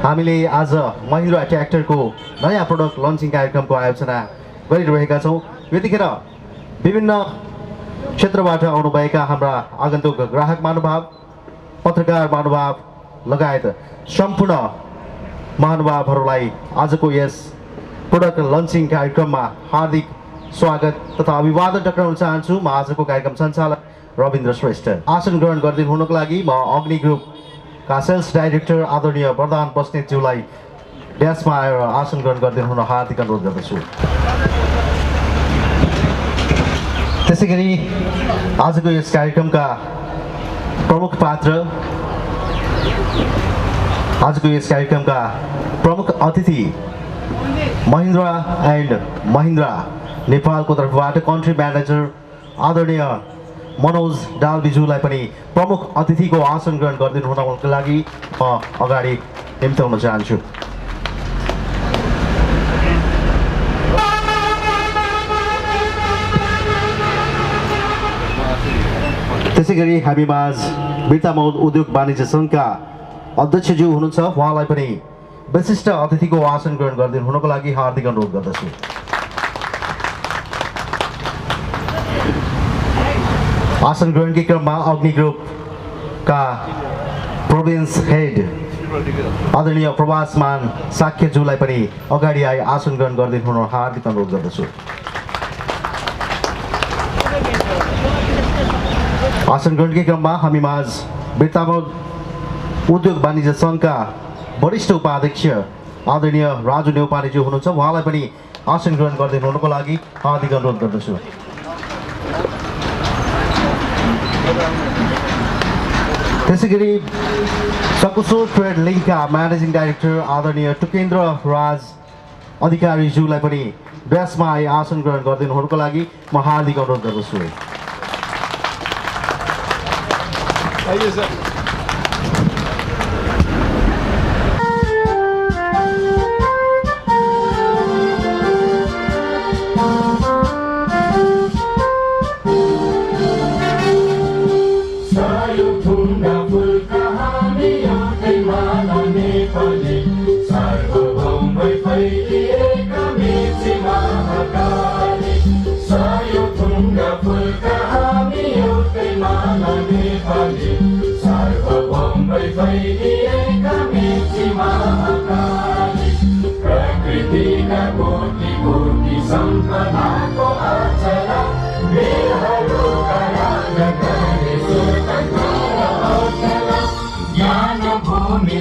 हामीले आज महिन्द्रा ट्र्याक्टरको नयाँ प्रोडक्ट लन्चिङ कार्यक्रमको आयोजना गरिरहेका छौँ। यतिखेर विभिन्न क्षेत्रबाट आउनुभएका हाम्रा आगन्तुक ग्राहक महानुभाव, पत्रकार महानुभाव लगायत सम्पूर्ण महानुभावहरूलाई आजको यस प्रोडक्ट लन्चिङ कार्यक्रममा हार्दिक स्वागत तथा अभिवादन टक्राउन चाहन्छु। म आजको कार्यक्रम सञ्चालक रविन्द्र श्रेष्ठ। आसन ग्रहण गरिदिनु हुनको लागि म अग्नि ग्रुपका सेल्स डाइरेक्टर आदरणीय प्रधान बस्नेतज्यूलाई ड्यासमा आएर आसन ग्रहण गरिदिनु हुन हार्दिक अनुरोध गर्दछु। त्यसैगरी आजको यस कार्यक्रमका प्रमुख पात्र, आजको यस कार्यक्रमका प्रमुख अतिथि महिन्द्रा एन्ड महिन्द्रा नेपालको तर्फबाट कन्ट्री म्यानेजर आदरणीय मनोज डालबीज्यूलाई पनि प्रमुख अतिथिको आसन ग्रहण गरिदिनु हुनको लागि म अगाडि निम्त्याउन चाहन्छु। त्यसैगरी हामीमाझ बिर्तामौल उद्योग वाणिज्य सङ्घका अध्यक्षज्यू हुनुहुन्छ, उहाँलाई पनि विशिष्ट अतिथिको आसन ग्रहण गरिदिनु हुनको लागि हार्दिक अनुरोध गर्दछु। आसन ग्रहणकै क्रममा अग्नि ग्रुपका प्रोभिन्स हेड आदरणीय प्रवासमान साक्यज्यूलाई पनि अगाडि आइ आसन ग्रहण गरिदिनु हुन हार्दिक अनुरोध गर्दछु। आसन ग्रहणकै क्रममा हामीमाझ बिर्तामौल उद्योग वाणिज्य सङ्घका वरिष्ठ उपाध्यक्ष आदरणीय राजु नेउपानेज्यू हुनुहुन्छ, उहाँलाई पनि आसन ग्रहण गरिदिनु हुनको लागि हार्दिक अनुरोध गर्दछु। त्यसैगरी सकुसो ट्रेड लिङ्कका म्यानेजिङ डाइरेक्टर आदरणीय टुकेन्द्र राज अधिकारीज्यूलाई पनि ड्यासमा आइ आसन ग्रहण गरिदिनु हुनको लागि म हार्दिक अनुरोध गर्दछु।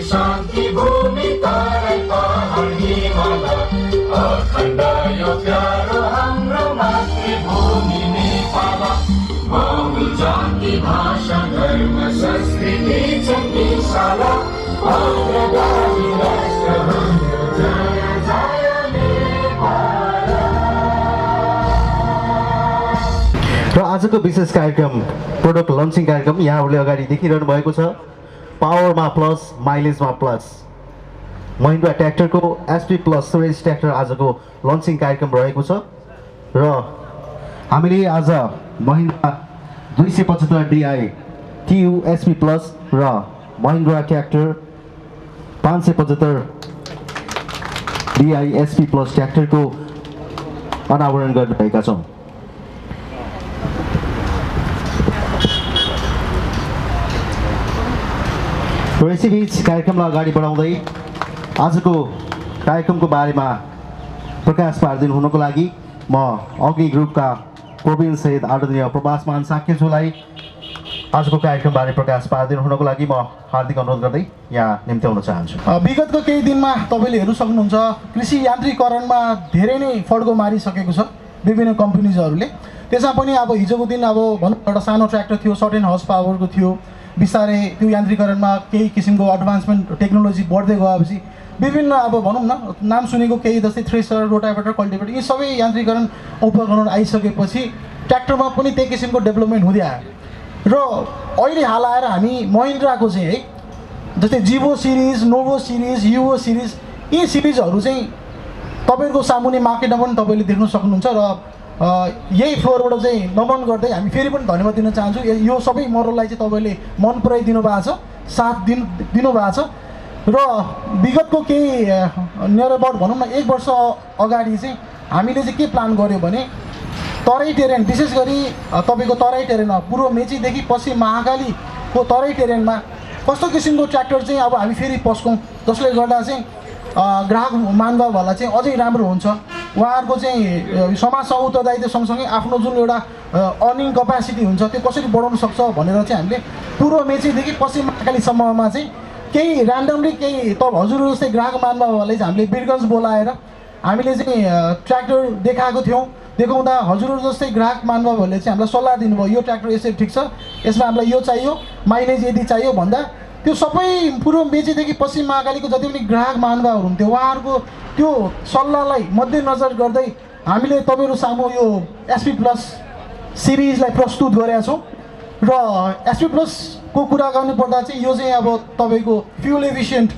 शान्ति भूमि तारै पहाड हिमाल अखण्ड यो प्यारो हाम्रो मातृभूमि नेपाल। बहु जाति भाषा धर्म संस्कृति छन् विशाल अग्रगामी राष्ट्र हाम्रो जय जय नेपाल। र आजको विशेष कार्यक्रम प्रोडक्ट लन्चिङ कार्यक्रम यहाँहरूले अगाडि देखिरहनु भएको छ। पावरमा प्लस, माइलेजमा प्लस, महिन्द्रा ट्र्याक्टरको एसपी प्लस स्टोरेज ट्र्याक्टर आजको लन्चिङ कार्यक्रम रहेको छ। र हामीले आज Mahindra 275 DI TU SP plus र Mahindra tractor 575 DI SP plus ट्र्याक्टरको अनावरण गरिरहेका छौँ। र यसैबीच कार्यक्रमलाई अगाडि बढाउँदै आजको कार्यक्रमको बारेमा प्रकाश पारिदिनु हुनको लागि म अग्नि ग्रुपका प्रोभिन्स हेड आदरणीय प्रवासमान साक्यज्यूलाई आजको कार्यक्रमबारे प्रकाश पारिदिनु हुनको लागि म हार्दिक अनुरोध गर्दै यहाँ निम्त्याउन चाहन्छु। विगतको केही दिनमा तपाईँले हेर्नु सक्नुहुन्छ कृषि यान्त्रिकरणमा धेरै नै फड्को मारिसकेको छ विभिन्न कम्पनीजहरूले। त्यसमा पनि अब हिजोको दिन अब भनौँ एउटा सानो ट्र्याक्टर थियो, सर्टेन हर्स पावरको थियो, बिस्तारै त्यो यान्त्रिकरणमा केही किसिमको एडभान्समेन्ट टेक्नोलोजी बढ्दै गएपछि विभिन्न अब भनौँ न नाम सुनेको केही जस्तै थ्रेसर, रोटाभेटर, कल्टिभेटर यी सबै यान्त्रिकरण उपकरण आइसकेपछि ट्र्याक्टरमा पनि त्यही किसिमको डेभलपमेन्ट हुँदै आयो। र अहिले हाल आएर हामी महिन्द्राको चाहिँ है जस्तै जिभो सिरिज, नोभो सिरिज, युओ सिरिज यी सिरिजहरू चाहिँ तपाईँहरूको सामुन्ने मार्केटमा पनि तपाईँले देख्न सक्नुहुन्छ। र यही फ्लोरबाट चाहिँ नमन गर्दै हामी फेरि पनि धन्यवाद दिन चाहन्छु। यो सबै मोडललाई चाहिँ तपाईँले मन पराइदिनु भएको छ, साथ दिनु भएको छ। र विगतको केही नियर अबाउट भनौँ न 1 वर्ष अगाडि चाहिँ हामीले चाहिँ के प्लान गऱ्यो भने तराई टेरेन विशेष गरी तपाईँको तराई टेरेनमा पूर्व मेचीदेखि पश्चिम महाकालीको तराई टेरेनमा कस्तो किसिमको ट्र्याक्टर चाहिँ अब हामी फेरि पस्कौँ जसले गर्दा चाहिँ ग्राहक महानुभावहरूलाई चाहिँ अझै राम्रो हुन्छ। उहाँहरूको चाहिँ समाजसँग उत्तरदायित्व सँगसँगै आफ्नो जुन एउटा अर्निङ क्यापेसिटी हुन्छ त्यो कसरी बढाउन सक्छ भनेर चाहिँ हामीले पूर्व मेचीदेखि पश्चिम महाकालीसम्ममा चाहिँ केही ऱ्यान्डमली केही त हजुर जस्तै ग्राहक महानुभावहरूलाई चाहिँ हामीले वीरगन्ज बोलाएर हामीले चाहिँ ट्र्याक्टर देखाएको थियौँ। देखाउँदा हजुरहरू जस्तै ग्राहक महानुभावहरूले चाहिँ हामीलाई सल्लाह दिनुभयो यो ट्र्याक्टर यसरी ठिक छ, यसमा हामीलाई यो चाहियो, माइलेज यदि चाहियो भन्दा त्यो सबै पूर्व मेचीदेखि पश्चिम महाकालीको जति पनि ग्राहक महानुभावहरू हुन्थ्यो उहाँहरूको त्यो सल्लाहलाई मध्यनजर गर्दै हामीले तपाईँहरू सामु यो एसपी प्लस सिरिजलाई प्रस्तुत गरेका छौँ। र एसपी प्लसको कुरा गर्नुपर्दा चाहिँ यो चाहिँ अब तपाईँको फ्युल एफिसियन्ट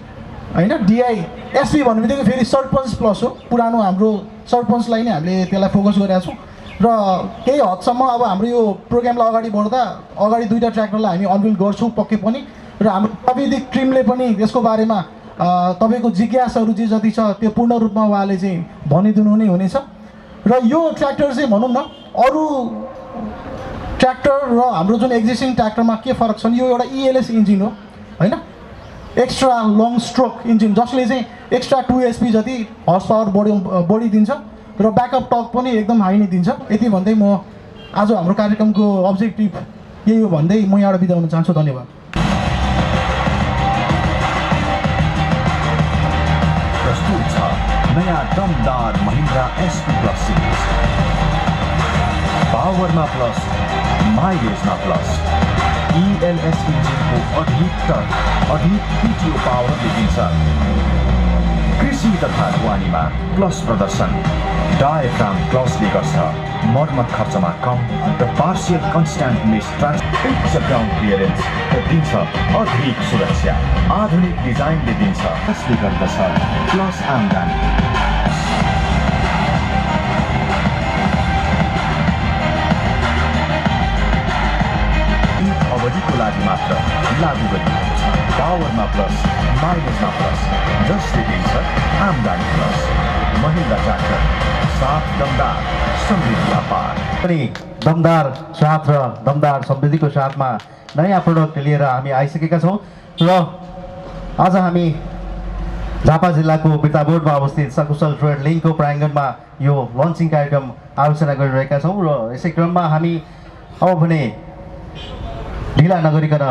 होइन डिआई एसपी भन्ने बित्तिकै फेरि सरपञ्च प्लस हो, पुरानो हाम्रो सरपञ्चलाई नै हामीले त्यसलाई फोकस गरेका छौँ। र केही हदसम्म अब हाम्रो यो प्रोग्रामलाई अगाडि बढ्दा अगाडि 2टा ट्र्याक्टरलाई हामी अनभिल गर्छौँ पक्कै पनि। र हाम्रो प्राविधिक टिमले पनि यसको बारेमा तपाईँको जिज्ञासाहरू जे जति छ त्यो पूर्ण रूपमा उहाँले चाहिँ भनिदिनु नै हुनेछ। र यो ट्र्याक्टर चाहिँ भनौँ न अरू ट्र्याक्टर र हाम्रो जुन एक्जिस्टिङ ट्र्याक्टरमा के फरक छ यो एउटा इएलएस इन्जिन हो होइन, एक्स्ट्रा लङ स्ट्रोक इन्जिन जसले चाहिँ एक्स्ट्रा 2 HP जति हर्स पावर बढी दिन्छ र ब्याकअप टर्क पनि एकदम हाई नै दिन्छ। यति भन्दै म आज हाम्रो कार्यक्रमको अब्जेक्टिभ यही हो भन्दै म यहाँबाट बिदा हुन चाहन्छु। धन्यवाद। प्रस्तुत छ नयाँ दमदार महिन्द्रा एसपी प्लस सिरिज। पावरमा प्लस, माइलेजमा प्लस, इएलएस इन्जिनको अधिक टर्क, अधिक पिटिओ पावर दिन्छ। कृषि तथा ढुवानीमा प्लस प्रदर्शन, डायफ्राम क्लसले गर्छ मर्मत खर्चमा कम र पार्सियल कन्स्ट्यान्ट मिस उच्च ग्राउन्ड क्लियरेन्स दिन्छ, अधिक सुरक्षा आधुनिक डिजाइनले दिन्छ। यसले गर्दछ प्लस आमदानी। अवधिको लागि मात्र लागू गरिएको छ। पावरमा प्लस, माइलेजमा प्लस, जसले दिन्छ आमदानी प्लस। महिन्द्रा ट्र्याक्टर, साथ दमदार समृद्धि अपार। पनि दमदार साथ र दमदार समृद्धिको साथमा नयाँ प्रोडक्ट लिएर हामी आइसकेका छौँ। र आज हामी झापा जिल्लाको बिर्ताबोर्डमा अवस्थित सकुशल ट्रेड लिङ्कको प्राङ्गणमा यो लन्चिङ कार्यक्रम आयोजना गरिरहेका छौँ। र यसै क्रममा हामी अब भने ढिला नगरिकन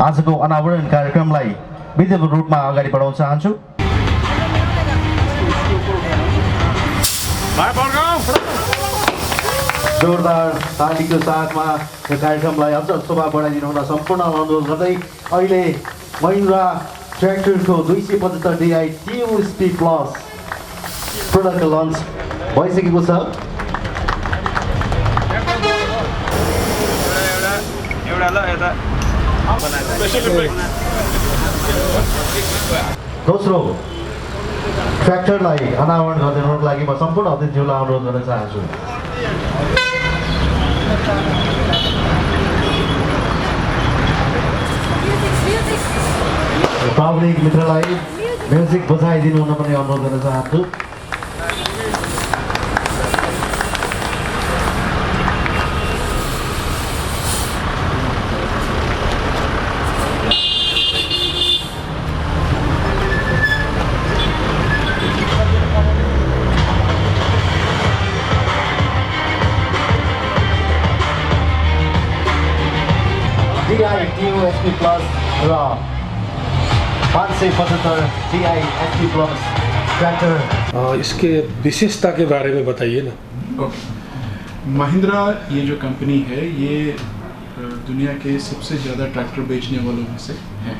आजको अनावरण कार्यक्रमलाई विधिवत रूपमा अगाडि बढाउन चाहन्छु। जोरदार तालीको साथमा यो कार्यक्रमलाई अझ शोभा बढाइदिनु हुन सम्पूर्ण अनुरोध गर्दै अहिले महिन्द्रा ट्र्याक्टरको 275 DI TUSP plus product launch भइसकेको छ। दोस्रो ट्र्याक्टरलाई अनावरण गरिदिनुको लागि म सम्पूर्ण अतिथिहरूलाई अनुरोध गर्न चाहन्छु। प्राविधिक मित्रलाई म्युजिक बजाइदिनु हुन पनि अनुरोध गर्न चाहन्छु। DI TUSP प्लस र 575 DI SP प्लस ट्रैक्टर। इसके विशेषता के बारे में बताइए ना। महिंद्रा ये जो कंपनी है ये दुनिया के सबसे ज़्यादा ट्रैक्टर बेचने वालों में से है।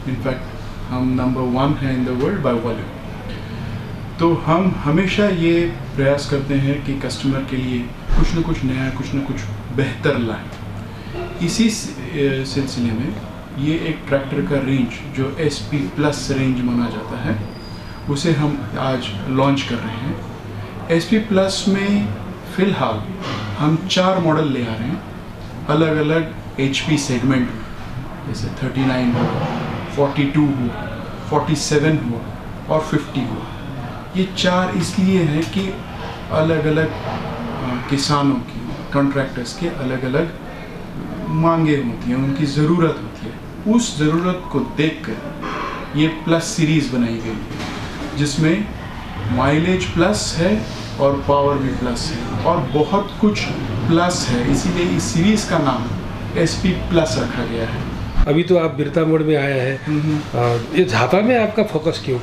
इनफैक्ट हम नंबर 1 है in the world by volume. तो हम हमेशा ये प्रयास करते हैं कि कस्टमर के लिए कुछ न कुछ नया, कुछ न कुछ बेहतर लाएं। इसी सिलसिले में ये एक ट्रैक्टर का रेंज जो SP प्लस रेंज माना जाता है उसे हम आज लॉन्च कर रहे हैं। SP प्लस में फ़िलहाल हम 4 मॉडल ले आ रहे हैं, अलग अलग HP सेगमेंट, जैसे 39 हो, 42 हो 47 हुआ और 50 हुआ। ये 4 इसलिए है कि अलग अलग किसानों की, कॉन्ट्रैक्टर्स के अलग अलग मांगे होती हैं, उनकी ज़रूरत होती है। उस ज़रूरत को देखकर ये प्लस सीरीज़ बनाई गई है, जिसमें माइलेज प्लस है और पावर भी प्लस है और बहुत कुछ प्लस है, इसीलिए इस सीरीज़ का नाम SP प्लस रखा गया है। अभी तो आप बिरता मोड़ में आए हैं, ये झापा में आपका फोकस क्यों?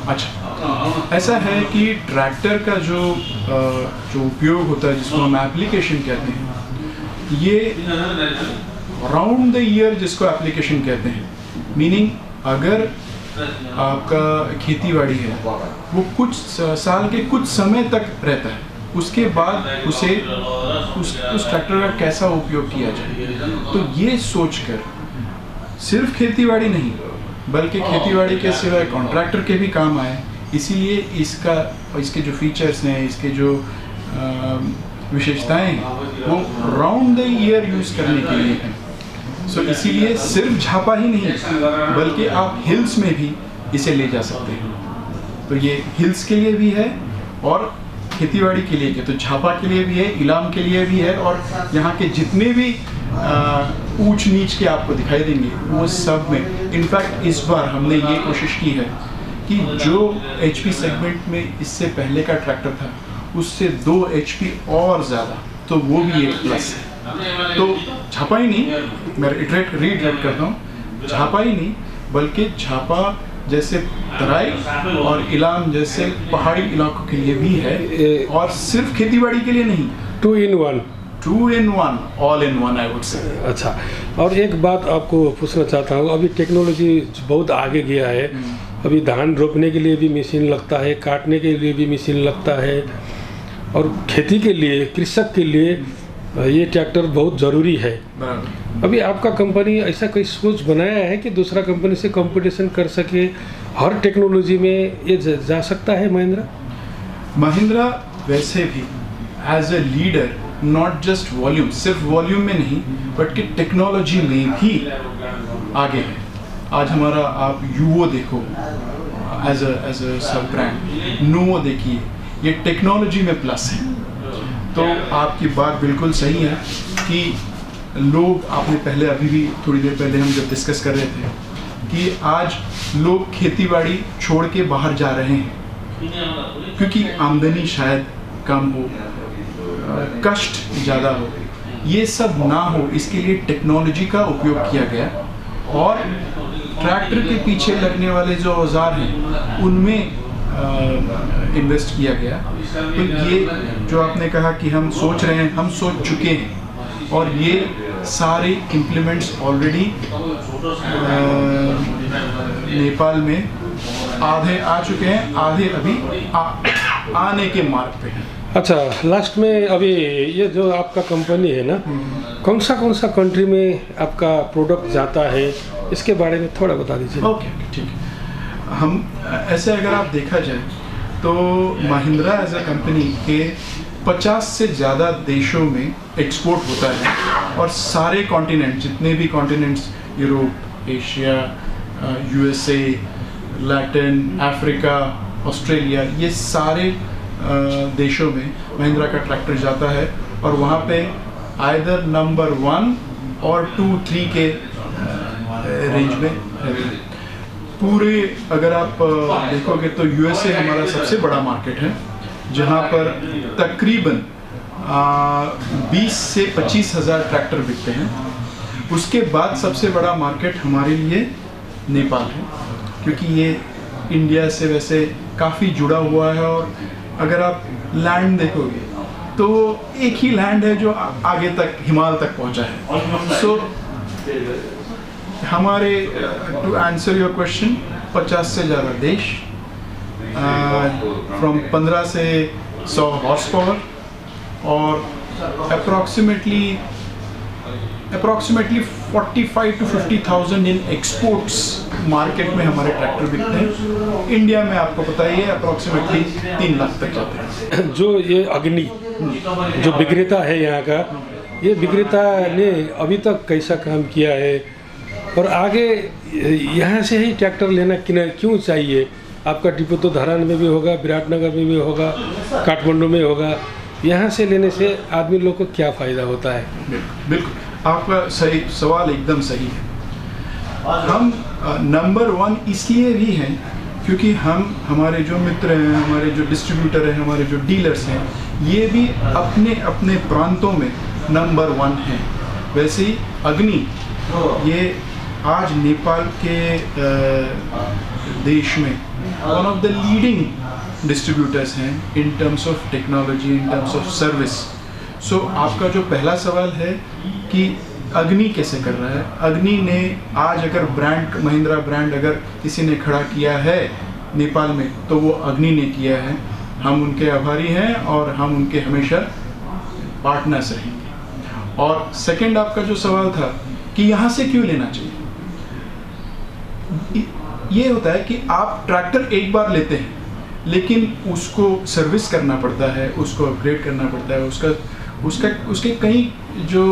अच्छा, ऐसा है कि ट्रैक्टर का जो उपयोग होता है, जिसको हम एप्लीकेशन कहते हैं, ये राउंड द ईयर जिसको एप्लीकेशन कहते हैं, मीनिंग अगर आपका खेतीबाड़ी है वो कुछ साल के कुछ समय तक रहता है, उसके बाद उस ट्रैक्टर का कैसा उपयोग किया जाए। तो ये सोचकर सिर्फ खेतीबाड़ी नहीं बल्कि खेतीबाड़ी के सिवाय कॉन्ट्रैक्टर के भी काम आए, इसीलिए इसके जो फीचर्स हैं, इसके जो विशेषताएं हैं, वो राउंड द ईयर यूज़ करने के लिए हैं। सो इसीलिए सिर्फ झापा ही नहीं बल्कि आप हिल्स में भी इसे ले जा सकते हैं। तो ये हिल्स के लिए भी है और खेतीबाड़ी के लिए, तो झापा के लिए भी है, इलाम के लिए भी है, और यहाँ के जितने भी ऊंच नीच के आपको दिखाई देंगे वो सब में। इनफैक्ट इस बार हमने ये कोशिश की है कि जो HP सेगमेंट में इससे पहले का ट्रैक्टर था उससे 2 HP और ज़्यादा, तो वो भी एक प्लस है। तो झापा ही नहीं, मैं रीइटरेट करता हूँ, झापा ही नहीं बल्कि झापा जैसे तराई और इलाम जैसे पहाड़ी इलाकों के लिए भी है, और सिर्फ खेतीबाड़ी के लिए नहीं। 2 in 1, all in one I would say. अच्छा, और एक बात आपको पूछना चाहता हूँ, अभी टेक्नोलॉजी बहुत आगे गया है। अभी धान रोपने के लिए भी मशीन लगता है, काटने के लिए भी मशीन लगता है, और खेती के लिए, कृषक के लिए ये ट्रैक्टर बहुत ज़रूरी है। अभी आपका कंपनी ऐसा कोई सोच बनाया है कि दूसरा कंपनी से कंपटीशन कर सके, हर टेक्नोलॉजी में ये जा सकता है महिंद्रा वैसे भी as a leader, not just volume, सिर्फ वॉल्यूम में नहीं बट कि टेक्नोलॉजी में भी आगे है। आज हमारा आप यूओ देखो एज अ सब ब्रांड, नोवो देखिए, ये टेक्नोलॉजी में प्लस है। तो आपकी बात बिल्कुल सही है कि लोग, आपने पहले अभी भी थोड़ी देर पहले हम जब डिस्कस कर रहे थे कि आज लोग खेतीबाड़ी छोड़ के बाहर जा रहे हैं क्योंकि आमदनी शायद कम हो, कष्ट ज़्यादा हो। ये सब ना हो इसके लिए टेक्नोलॉजी का उपयोग किया गया, और ट्रैक्टर के पीछे लगने वाले जो औजार हैं उनमें इन्वेस्ट किया गया। तो ये जो आपने कहा कि हम सोच रहे हैं, हम सोच चुके हैं, और ये सारे इम्प्लीमेंट्स ऑलरेडी नेपाल में आधे आ चुके हैं, आधे अभी आने के मार्ग पे हैं। अच्छा, लास्ट में अभी ये जो आपका कंपनी है ना, कौन सा कंट्री में आपका प्रोडक्ट जाता है, इसके बारे में थोड़ा बता दीजिए। ओके, ठीक है। हम ऐसे अगर आप देखा जाए तो महिंद्रा एज अ कंपनी के 50 से ज़्यादा देशों में एक्सपोर्ट होता है, और सारे कॉन्टिनेंट, जितने भी continents, Europe, Asia, USA, Latin, Africa, Australia, ये सारे देशों में महिंद्रा का ट्रैक्टर जाता है, और वहाँ पे आइदर नंबर 1 और 2, 3 के रेंज में पूरे। अगर आप देखोगे तो USA हमारा सबसे बड़ा मार्केट है, जहाँ पर तकरीबन 20 से 25 हज़ार ट्रैक्टर बिकते हैं। उसके बाद सबसे बड़ा मार्केट हमारे लिए नेपाल है, क्योंकि ये इंडिया से वैसे काफ़ी जुड़ा हुआ है, और अगर आप लैंड देखोगे तो एक ही लैंड है जो आगे तक हिमालय तक पहुंचा है। सो हमारे टू आंसर योर क्वेश्चन, 50 से ज़्यादा देश, फ्रॉम 15 से 100 हॉर्स पावर, और approximately 45 to 50,000 in exports market में हमारे ट्रैक्टर बिकते हैं। इंडिया में आपको पता ही है अप्रॉक्सीमेटली 3 लाख तक जाते हैं। जो ये अग्नि जो विक्रेता है यहाँ का, ये विक्रेता ने अभी तक कैसा काम किया है, और आगे यहाँ से ही ट्रैक्टर लेना क्यों चाहिए? आपका डिपो तो धरान में भी होगा, विराटनगर में भी होगा, काठमांडू में होगा। यहाँ से लेने से आदमी लोग को क्या फ़ायदा होता है? बिल्कुल, आपका सही सवाल एकदम सही है। हम नंबर 1 इसलिए भी हैं क्योंकि हमारे जो मित्र हैं, हमारे जो डिस्ट्रीब्यूटर हैं, हमारे जो डीलर्स हैं, ये भी अपने अपने प्रांतों में नंबर 1 हैं। वैसे ही अग्नि ये आज नेपाल के देश में one of the leading distributors हैं in terms of technology, in terms of service. So आपका जो पहला सवाल है कि अग्नि कैसे कर रहा है, अग्नि ने आज अगर ब्रांड महिंद्रा ब्रांड अगर किसी ने खड़ा किया है नेपाल में तो वो अग्नि ने किया है। हम उनके आभारी हैं और हम उनके हमेशा पार्टनर्स रहेंगे। और सेकंड आपका जो सवाल था कि यहाँ से क्यों लेना चाहिए, ये होता है कि आप ट्रैक्टर एक बार लेते हैं लेकिन उसको सर्विस करना पड़ता है, उसको अपग्रेड करना पड़ता है, उसके कई जो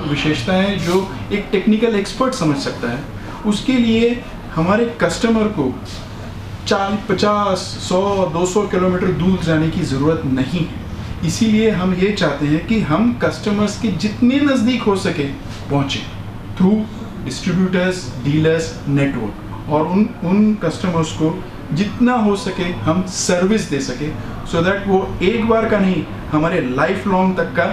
विशेषताएं हैं जो एक टेक्निकल एक्सपर्ट समझ सकता है, उसके लिए हमारे कस्टमर को 50, 100, 200 किलोमीटर दूर जाने की ज़रूरत नहीं है। इसीलिए हम ये चाहते हैं कि हम कस्टमर्स के जितने नज़दीक हो सके पहुँचें थ्रू डिस्ट्रीब्यूटर्स, डीलर्स, नेटवर्क, और उन कस्टमर्स को जितना हो सके हम सर्विस दे सके, सो दैट वो एक बार का नहीं हमारे लाइफ लॉन्ग तक का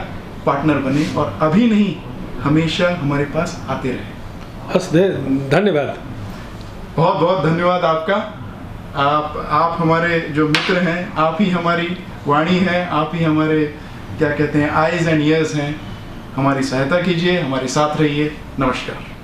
पार्टनर बने और अभी नहीं हमेशा हमारे पास आते रहे। धन्यवाद, बहुत बहुत धन्यवाद आपका। आप हमारे जो मित्र हैं, आप ही हमारी वाणी हैं, आप ही हमारे क्या कहते हैं आईज एंड ईयर्स हैं। हमारी सहायता कीजिए, हमारे साथ रहिए। नमस्कार।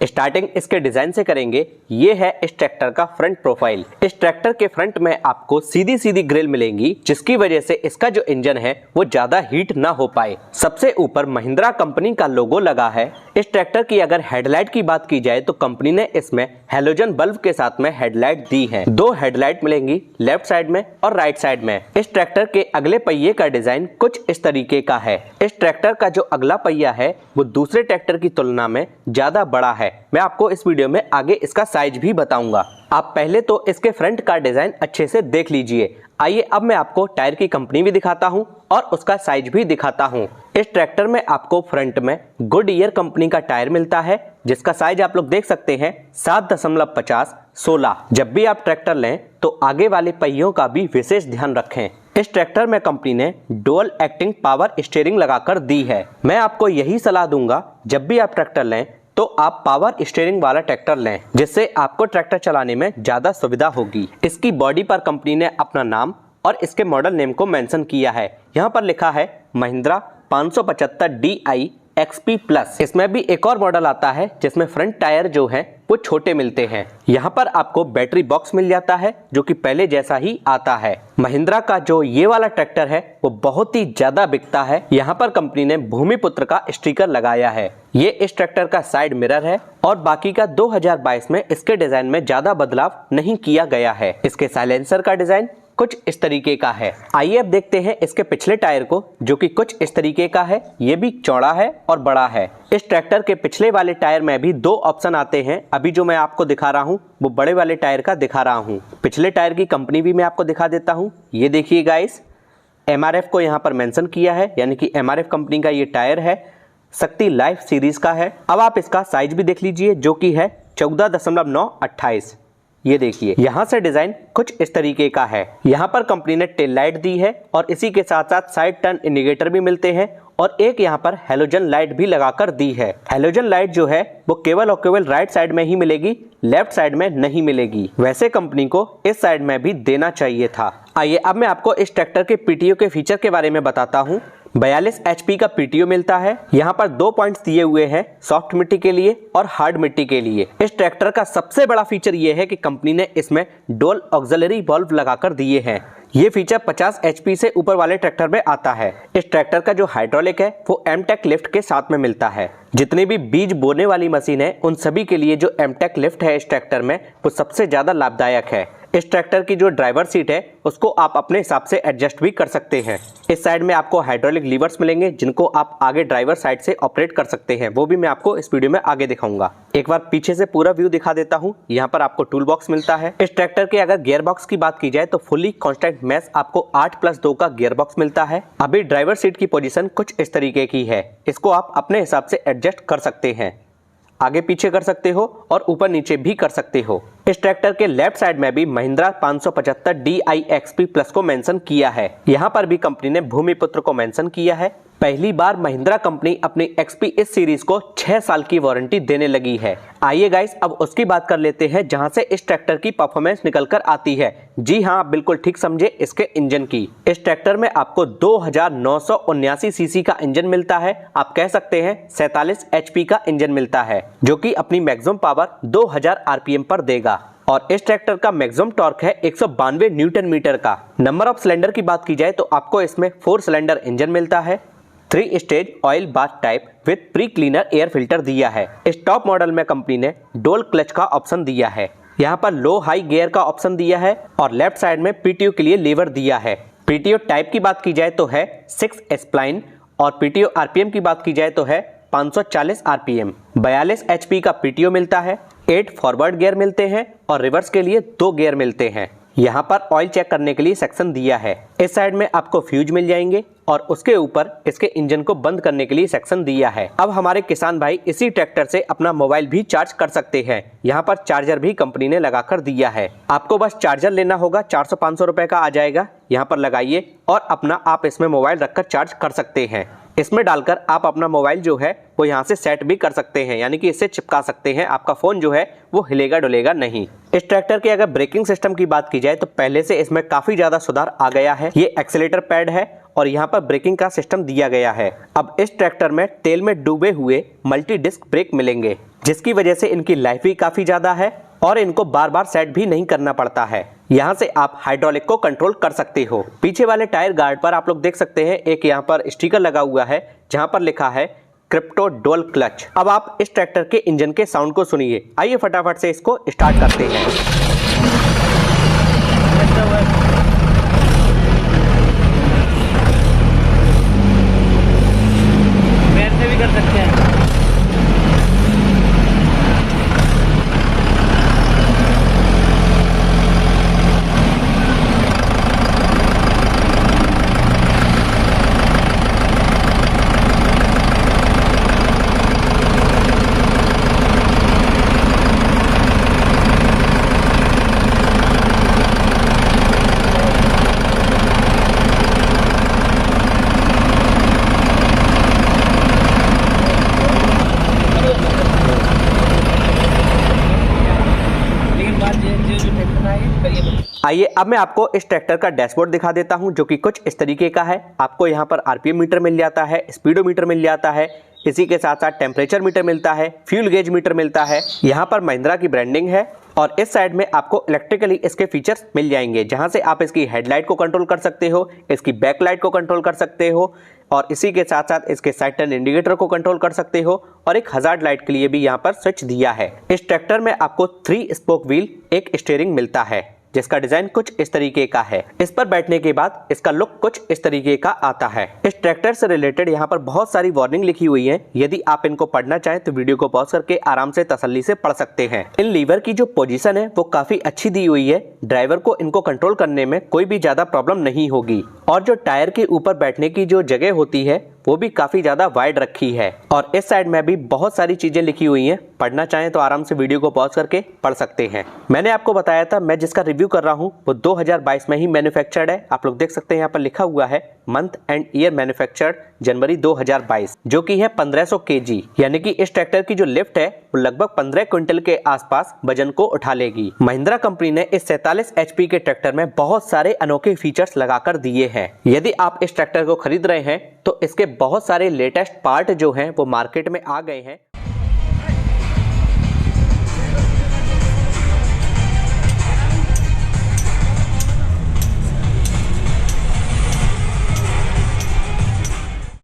स्टार्टिंग इसके डिजाइन से करेंगे। ये है इस ट्रैक्टर का फ्रंट प्रोफाइल। इस ट्रैक्टर के फ्रंट में आपको सीधी सीधी ग्रिल मिलेंगी, जिसकी वजह से इसका जो इंजन है वो ज्यादा हीट ना हो पाए। सबसे ऊपर महिंद्रा कंपनी का लोगो लगा है। इस ट्रैक्टर की अगर हेडलाइट की बात की जाए तो कंपनी ने इसमें हैलोजन बल्ब के साथ में हेडलाइट दी है। 2 हेडलाइट मिलेंगी, लेफ्ट साइड में और राइट साइड में। इस ट्रैक्टर के अगले पहिए का डिजाइन कुछ इस तरीके का है। इस ट्रैक्टर का जो अगला पहिया है वो दूसरे ट्रैक्टर की तुलना में ज्यादा बड़ा है। मैं आपको इस वीडियो में आगे इसका साइज भी बताऊंगा। आप पहले तो इसके फ्रंट का डिजाइन अच्छे से देख लीजिए। आइए अब मैं आपको टायर की कंपनी भी दिखाता हूं और उसका साइज भी दिखाता हूं। इस ट्रैक्टर में आपको फ्रंट में गुडईयर कंपनी का टायर मिलता है, जिसका साइज आप लोग देख सकते हैं 7.50/16। जब भी आप ट्रैक्टर लें तो आगे वाले पहियों का भी विशेष ध्यान रखें। इस ट्रैक्टर में कंपनी ने डुअल एक्टिंग पावर स्टीयरिंग लगाकर दी है। मैं आपको यही सलाह दूंगा, जब भी आप ट्रैक्टर लें तो आप पावर स्टीयरिंग वाला ट्रैक्टर लें, जिससे आपको ट्रैक्टर चलाने में ज्यादा सुविधा होगी। इसकी बॉडी पर कंपनी ने अपना नाम और इसके मॉडल नेम को मेंशन किया है। यहाँ पर लिखा है महिंद्रा 575 DI XP प्लस। इसमें भी एक और मॉडल आता है जिसमें फ्रंट टायर जो है वो छोटे मिलते हैं। यहाँ पर आपको बैटरी बॉक्स मिल जाता है जो कि पहले जैसा ही आता है। महिंद्रा का जो ये वाला ट्रैक्टर है वो बहुत ही ज्यादा बिकता है। यहाँ पर कंपनी ने भूमिपुत्र का स्टिकर लगाया है। ये इस ट्रैक्टर का साइड मिरर है और बाकी का 2022 में इसके डिजाइन में ज्यादा बदलाव नहीं किया गया है। इसके साइलेंसर का डिजाइन कुछ इस तरीके का है। आइए अब देखते हैं इसके पिछले टायर को, जो कि कुछ इस तरीके का है। ये भी चौड़ा है और बड़ा है। इस ट्रैक्टर के पिछले वाले टायर में भी 2 ऑप्शन आते हैं। अभी जो मैं आपको दिखा रहा हूँ वो बड़े वाले टायर का दिखा रहा हूँ। पिछले टायर की कंपनी भी मैं आपको दिखा देता हूँ। ये देखिए गाइस, MRF को यहाँ पर मेंशन किया है, यानी कि MRF कंपनी का ये टायर है। शक्ति लाइफ सीरीज का है। अब आप इसका साइज भी देख लीजिए, जो कि है 14.928। ये देखिए, यहाँ से डिजाइन कुछ इस तरीके का है। यहाँ पर कंपनी ने टेल लाइट दी है और इसी के साथ साथ साइड टर्न इंडिकेटर भी मिलते हैं और एक यहाँ पर हेलोजन लाइट भी लगाकर दी है। हेलोजन लाइट जो है वो केवल और केवल राइट साइड में ही मिलेगी, लेफ्ट साइड में नहीं मिलेगी। वैसे कंपनी को इस साइड में भी देना चाहिए था। आइए अब मैं आपको इस ट्रैक्टर के PTO के फीचर के बारे में बताता हूँ। 42 HP का PTO मिलता है। यहाँ पर 2 पॉइंट्स दिए हुए हैं, सॉफ्ट मिट्टी के लिए और हार्ड मिट्टी के लिए। इस ट्रैक्टर का सबसे बड़ा फीचर ये है कि कंपनी ने इसमें डुअल ऑक्सिलरी वाल्व लगाकर दिए हैं। ये फीचर 50 HP से ऊपर वाले ट्रैक्टर में आता है। इस ट्रैक्टर का जो हाइड्रोलिक है वो एमटेक लिफ्ट के साथ में मिलता है। जितनी भी बीज बोने वाली मशीन है उन सभी के लिए जो एमटेक लिफ्ट है इस ट्रैक्टर में वो सबसे ज्यादा लाभदायक है। इस ट्रैक्टर की जो ड्राइवर सीट है उसको आप अपने हिसाब से एडजस्ट भी कर सकते हैं। इस साइड में आपको हाइड्रोलिक लीवर्स मिलेंगे जिनको आप आगे ड्राइवर साइड से ऑपरेट कर सकते हैं, वो भी मैं आपको इस वीडियो में आगे दिखाऊंगा। एक बार पीछे से पूरा व्यू दिखा देता हूं। यहाँ पर आपको टूल बॉक्स मिलता है। इस ट्रैक्टर के अगर गियर बॉक्स की बात की जाए तो फुली कांस्टेंट मैश आपको 8+2 का गियर बॉक्स मिलता है। अभी ड्राइवर सीट की पोजीशन कुछ इस तरीके की है, इसको आप अपने हिसाब से एडजस्ट कर सकते हैं, आगे पीछे कर सकते हो और ऊपर नीचे भी कर सकते हो। इस ट्रैक्टर के लेफ्ट साइड में भी महिंद्रा 575 DIXP प्लस को मेंशन किया है। यहाँ पर भी कंपनी ने भूमिपुत्र को मेंशन किया है। पहली बार महिंद्रा कंपनी अपनी XP इस सीरीज को 6 साल की वारंटी देने लगी है। आइए गाइस अब उसकी बात कर लेते हैं जहां से इस ट्रैक्टर की परफॉर्मेंस निकल कर आती है। जी हाँ, आप बिल्कुल ठीक समझे, इसके इंजन की। इस ट्रैक्टर में आपको 2979 सीसी का इंजन मिलता है। आप कह सकते हैं 47 HP का इंजन मिलता है, जो कि अपनी मैक्सिमम पावर 2000 RPM पर देगा। और इस ट्रैक्टर का मैक्सिमम टॉर्क है 192 न्यूटन मीटर का। नंबर ऑफ सिलेंडर की बात की जाए तो आपको इसमें 4 सिलेंडर इंजन मिलता है। 3 stage oil bath type with pre cleaner air filter दिया है। इस टॉप मॉडल में कंपनी ने डुअल क्लच का ऑप्शन दिया है। यहाँ पर लो हाई गियर का ऑप्शन दिया है और लेफ्ट साइड में PTO के लिए लीवर दिया है। PTO टाइप की बात की जाए तो है 6 स्प्लाइन और PTO RPM की बात की जाए तो है 540 RPM। 42 HP का PTO मिलता है। 8 फॉरवर्ड गियर मिलते हैं और रिवर्स के लिए 2 गियर मिलते हैं। यहाँ पर ऑयल चेक करने के लिए सेक्शन दिया है। इस साइड में आपको फ्यूज मिल जाएंगे और उसके ऊपर इसके इंजन को बंद करने के लिए सेक्शन दिया है। अब हमारे किसान भाई इसी ट्रैक्टर से अपना मोबाइल भी चार्ज कर सकते हैं। यहाँ पर चार्जर भी कंपनी ने लगाकर दिया है। आपको बस चार्जर लेना होगा, 400-500 रुपए का आ जाएगा। यहाँ पर लगाइए और अपना आप इसमें मोबाइल रखकर चार्ज कर सकते हैं। इसमें डालकर आप अपना मोबाइल जो है वो यहाँ से सेट भी कर सकते हैं, यानी कि इससे चिपका सकते हैं। आपका फोन जो है वो हिलेगा डुलेगा नहीं। इस ट्रैक्टर के अगर ब्रेकिंग सिस्टम की बात की जाए तो पहले से इसमें काफी ज्यादा सुधार आ गया है। ये एक्सीलेटर पैड है और यहाँ पर ब्रेकिंग का सिस्टम दिया गया है। अब इस ट्रैक्टर में तेल में डूबे हुए मल्टी डिस्क ब्रेक मिलेंगे, जिसकी वजह से इनकी लाइफ भी काफी ज्यादा है और इनको बार बार सेट भी नहीं करना पड़ता है। यहाँ से आप हाइड्रोलिक को कंट्रोल कर सकते हो। पीछे वाले टायर गार्ड पर आप लोग देख सकते हैं एक यहाँ पर स्टिकर लगा हुआ है जहाँ पर लिखा है क्रिप्टो डुअल क्लच। अब आप इस ट्रैक्टर के इंजन के साउंड को सुनिए। आइए फटाफट से इसको स्टार्ट करते हैं। पैर से भी कर सकते हैं। आइए अब मैं आपको इस ट्रैक्टर का डैशबोर्ड दिखा देता हूं, जो कि कुछ इस तरीके का है। आपको यहां पर RPM मीटर मिल जाता है, स्पीडोमीटर मिल जाता है, इसी के साथ साथ टेम्परेचर मीटर मिलता है, फ्यूल गेज मीटर मिलता है। यहाँ पर महिंद्रा की ब्रांडिंग है और इस साइड में आपको इलेक्ट्रिकली इसके फीचर्स मिल जाएंगे, जहां से आप इसकी हेडलाइट को कंट्रोल कर सकते हो, इसकी बैकलाइट को कंट्रोल कर सकते हो और इसी के साथ साथ इसके साइड टर्न इंडिकेटर को कंट्रोल कर सकते हो और एक हजार्ड लाइट के लिए भी यहाँ पर स्विच दिया है। इस ट्रैक्टर में आपको 3 स्पोक व्हील, एक स्टीयरिंग मिलता है जिसका डिजाइन कुछ इस तरीके का है। इस पर बैठने के बाद इसका लुक कुछ इस तरीके का आता है। इस ट्रैक्टर से रिलेटेड यहाँ पर बहुत सारी वार्निंग लिखी हुई है। यदि आप इनको पढ़ना चाहें तो वीडियो को पॉज करके आराम से तसल्ली से पढ़ सकते हैं। इन लीवर की जो पोजीशन है वो काफी अच्छी दी हुई है। ड्राइवर को इनको कंट्रोल करने में कोई भी ज्यादा प्रॉब्लम नहीं होगी और जो टायर के ऊपर बैठने की जो जगह होती है वो भी काफी ज्यादा वाइड रखी है और इस साइड में भी बहुत सारी चीजें लिखी हुई हैं। पढ़ना चाहें तो आराम से वीडियो को पॉज करके पढ़ सकते हैं। मैंने आपको बताया था मैं जिसका रिव्यू कर रहा हूं वो 2022 में ही मैन्युफैक्चर्ड है। आप लोग देख सकते हैं यहाँ पर लिखा हुआ है मंथ एंड ईयर मैन्युफैक्चर्ड जनवरी 2022, जो कि है 1500 kg, यानी कि इस ट्रैक्टर की जो लिफ्ट है वो लगभग 15 क्विंटल के आसपास वजन को उठा लेगी। महिंद्रा कंपनी ने इस 47 HP के ट्रैक्टर में बहुत सारे अनोखे फीचर्स लगाकर दिए हैं। यदि आप इस ट्रैक्टर को खरीद रहे हैं तो इसके बहुत सारे लेटेस्ट पार्ट जो हैं वो मार्केट में आ गए हैं।